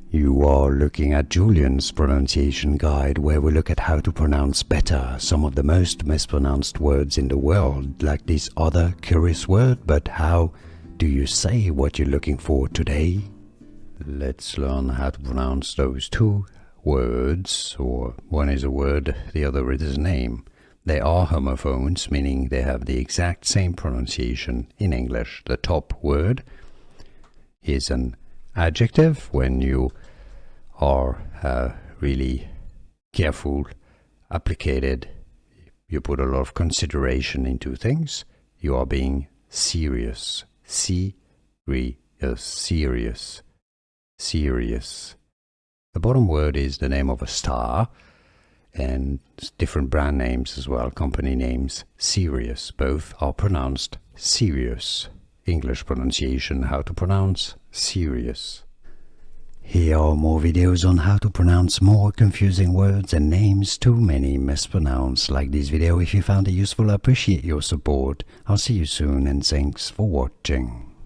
You are looking at Julian's pronunciation guide, where we look at how to pronounce better some of the most mispronounced words in the world, like this other curious word. But how do you say what you're looking for today? Let's learn how to pronounce those two words, or one is a word, the other is a name. They are homophones, meaning they have the exact same pronunciation in English. The top word is an adjective. When you are really careful, applicated, you put a lot of consideration into things, you are being serious. Serious. The bottom word is the name of a star, and different brand names as well, company names. Sirius, both are pronounced Sirius. English pronunciation, how to pronounce Sirius. Here are more videos on how to pronounce more confusing words and names too many mispronounced. Like this video if you found it useful. I appreciate your support. I'll see you soon, and thanks for watching.